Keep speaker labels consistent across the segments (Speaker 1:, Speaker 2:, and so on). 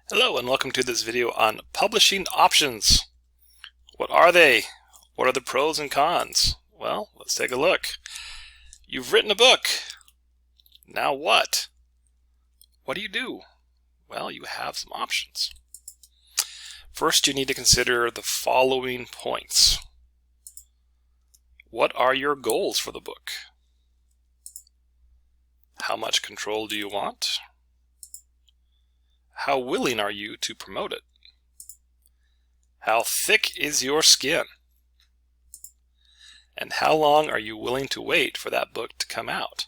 Speaker 1: Hello and welcome to this video on publishing options. What are they? What are the pros and cons? Well, let's take a look. You've written a book. Now what? What do you do? Well, you have some options. First, you need to consider the following points. What are your goals for the book? How much control do you want? How willing are you to promote it? How thick is your skin? And how long are you willing to wait for that book to come out?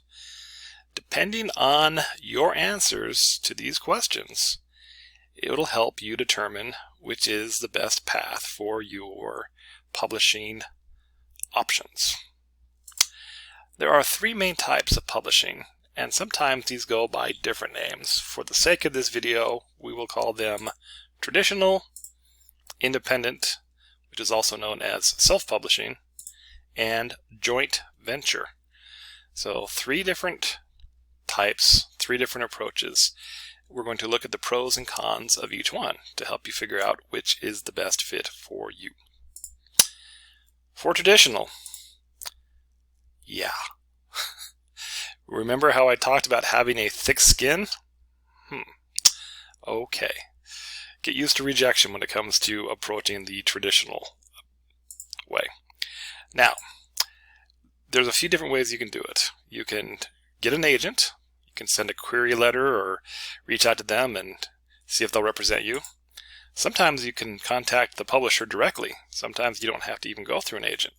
Speaker 1: Depending on your answers to these questions, it will help you determine which is the best path for your publishing options. There are three main types of publishing, and sometimes these go by different names. For the sake of this video, we will call them traditional, independent, which is also known as self-publishing, and joint venture. So three different types, three different approaches. We're going to look at the pros and cons of each one to help you figure out which is the best fit for you. For traditional, remember how I talked about having a thick skin? Okay. Get used to rejection when it comes to approaching the traditional way. Now, there's a few different ways you can do it. You can get an agent. You can send a query letter or reach out to them and see if they'll represent you. Sometimes you can contact the publisher directly. Sometimes you don't have to even go through an agent.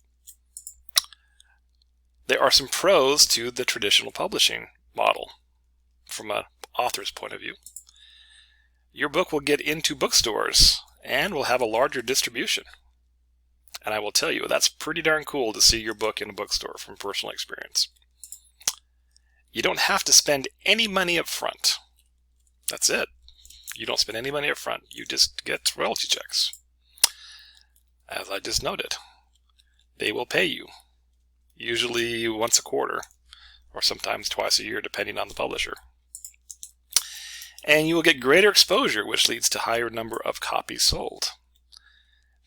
Speaker 1: There are some pros to the traditional publishing model from an author's point of view. Your book will get into bookstores and will have a larger distribution. And I will tell you, that's pretty darn cool to see your book in a bookstore from personal experience. You don't have to spend any money up front. That's it. You don't spend any money up front. You just get royalty checks. As I just noted, they will pay you. Usually once a quarter, or sometimes twice a year, depending on the publisher. And you will get greater exposure, which leads to higher number of copies sold.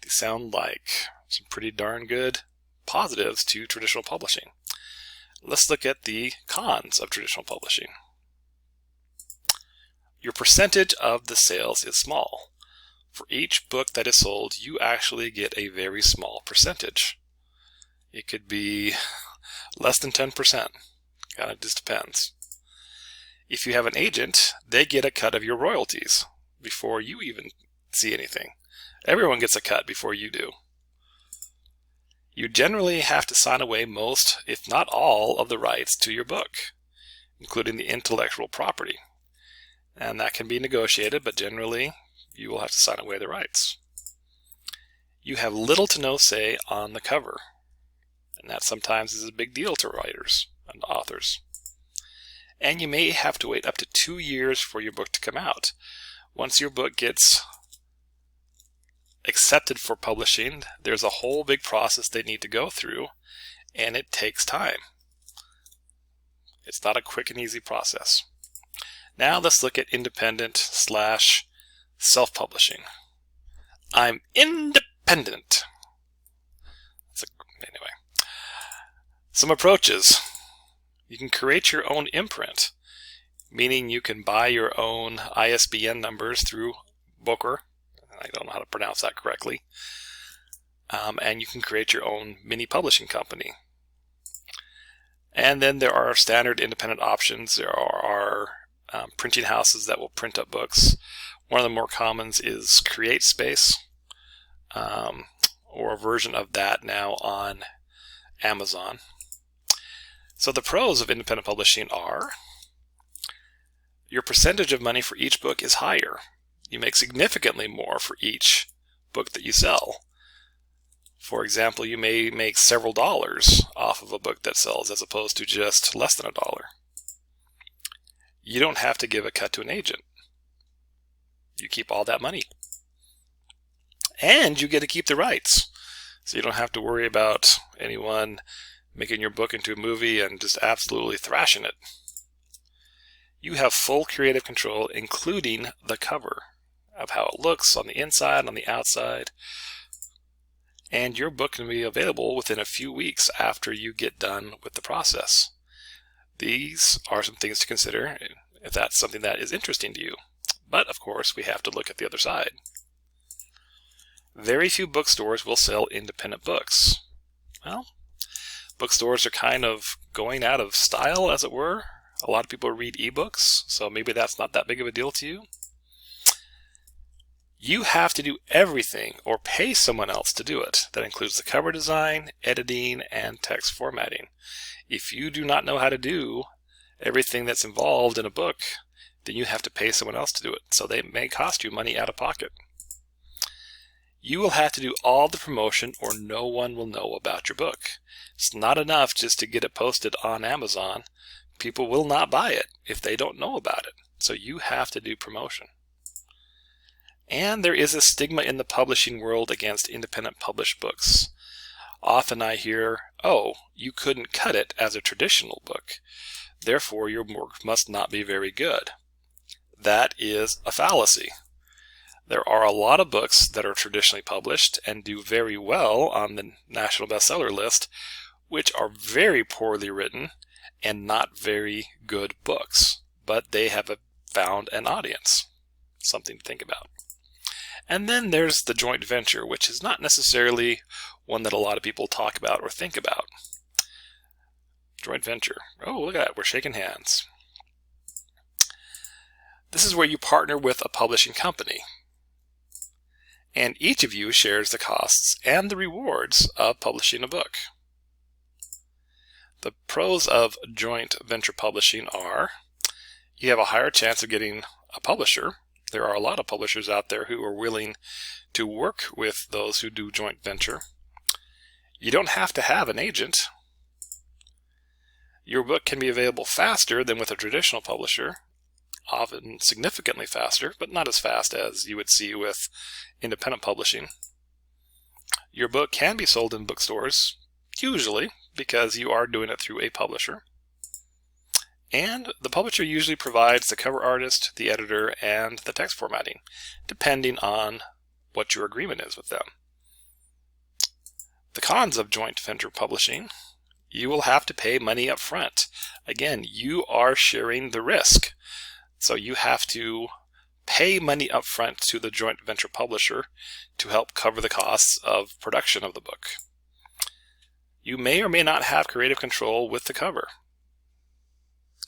Speaker 1: These sound like some pretty darn good positives to traditional publishing. Let's look at the cons of traditional publishing. Your percentage of the sales is small. For each book that is sold, you actually get a very small percentage. It could be less than 10%. Kind of just depends. If you have an agent, they get a cut of your royalties before you even see anything. Everyone gets a cut before you do. You generally have to sign away most, if not all, of the rights to your book, including the intellectual property. And that can be negotiated, but generally you will have to sign away the rights. You have little to no say on the cover. And that sometimes is a big deal to writers and authors. And you may have to wait up to 2 years for your book to come out. Once your book gets accepted for publishing, there's a whole big process they need to go through, and it takes time. It's not a quick and easy process. Now let's look at independent / self-publishing. I'm independent. Anyway. Some approaches. You can create your own imprint, meaning you can buy your own ISBN numbers through Booker. I don't know how to pronounce that correctly. And you can create your own mini publishing company. And then there are standard independent options. There are printing houses that will print up books. One of the more commons is CreateSpace, or a version of that now on Amazon. So the pros of independent publishing are your percentage of money for each book is higher. You make significantly more for each book that you sell. For example, you may make several dollars off of a book that sells as opposed to just less than $1. You don't have to give a cut to an agent. You keep all that money. And you get to keep the rights. So you don't have to worry about anyone making your book into a movie and just absolutely thrashing it. You have full creative control, including the cover. of how it looks on the inside, on the outside. And your book can be available within a few weeks after you get done with the process. These are some things to consider if that's something that is interesting to you. But of course, we have to look at the other side. Very few bookstores will sell independent books. Well, bookstores are kind of going out of style, as it were. A lot of people read ebooks, so maybe that's not that big of a deal to you. You have to do everything or pay someone else to do it. That includes the cover design, editing, and text formatting. If you do not know how to do everything that's involved in a book, then you have to pay someone else to do it. So they may cost you money out of pocket. You will have to do all the promotion or no one will know about your book. It's not enough just to get it posted on Amazon. People will not buy it if they don't know about it. So you have to do promotion. And there is a stigma in the publishing world against independent published books. Often I hear, oh, you couldn't cut it as a traditional book. Therefore, your work must not be very good. That is a fallacy. There are a lot of books that are traditionally published and do very well on the national bestseller list, which are very poorly written and not very good books, but they have found an audience. Something to think about. And then there's the joint venture, which is not necessarily one that a lot of people talk about or think about. Joint venture. Oh, look at that. We're shaking hands. This is where you partner with a publishing company. And each of you shares the costs and the rewards of publishing a book. The pros of joint venture publishing are you have a higher chance of getting a publisher. There are a lot of publishers out there who are willing to work with those who do joint venture. You don't have to have an agent. Your book can be available faster than with a traditional publisher, often significantly faster, but not as fast as you would see with independent publishing. Your book can be sold in bookstores, usually, because you are doing it through a publisher. And the publisher usually provides the cover artist, the editor, and the text formatting, depending on what your agreement is with them. The cons of joint venture publishing: you will have to pay money up front. Again, you are sharing the risk. So you have to pay money up front to the joint venture publisher to help cover the costs of production of the book. You may or may not have creative control with the cover.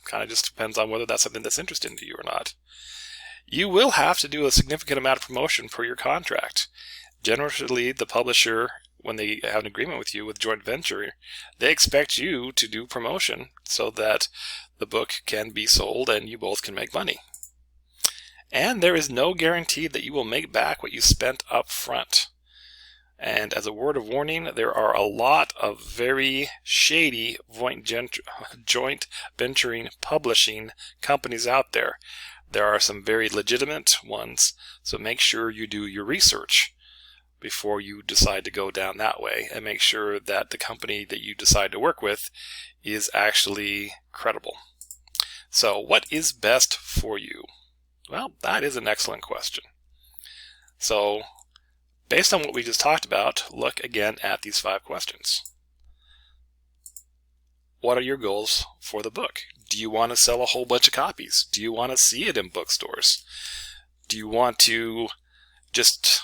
Speaker 1: Kind of just depends on whether that's something that's interesting to you or not. You will have to do a significant amount of promotion per your contract. Generally, the publisher, when they have an agreement with you with joint venture, they expect you to do promotion so that the book can be sold and you both can make money. And there is no guarantee that you will make back what you spent up front. And as a word of warning, there are a lot of very shady joint venturing publishing companies out there. There are some very legitimate ones, so make sure you do your research before you decide to go down that way, and make sure that the company that you decide to work with is actually credible. So what is best for you? Well, that is an excellent question. So based on what we just talked about, look again at these 5 questions. What are your goals for the book? Do you want to sell a whole bunch of copies? Do you want to see it in bookstores? Do you want to just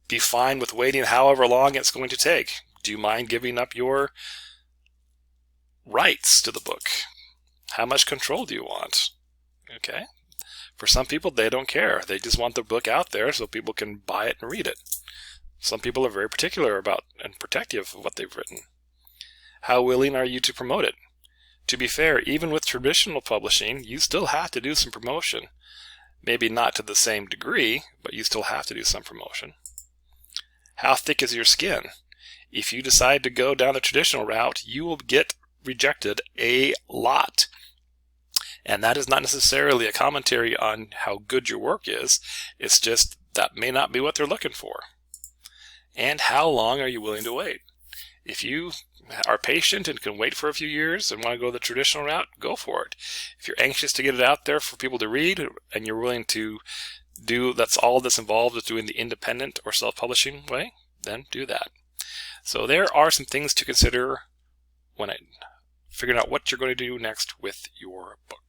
Speaker 1: be fine with waiting however long it's going to take? Do you mind giving up your rights to the book? How much control do you want? Okay. For some people, they don't care. They just want their book out there so people can buy it and read it. Some people are very particular about and protective of what they've written. How willing are you to promote it? To be fair, even with traditional publishing, you still have to do some promotion. Maybe not to the same degree, but you still have to do some promotion. How thick is your skin? If you decide to go down the traditional route, you will get rejected a lot. And that is not necessarily a commentary on how good your work is. It's just that may not be what they're looking for. And how long are you willing to wait? If you are patient and can wait for a few years and want to go the traditional route, go for it. If you're anxious to get it out there for people to read and you're willing to that's all that's involved with doing the independent or self-publishing way, then do that. So there are some things to consider when figuring out what you're going to do next with your book.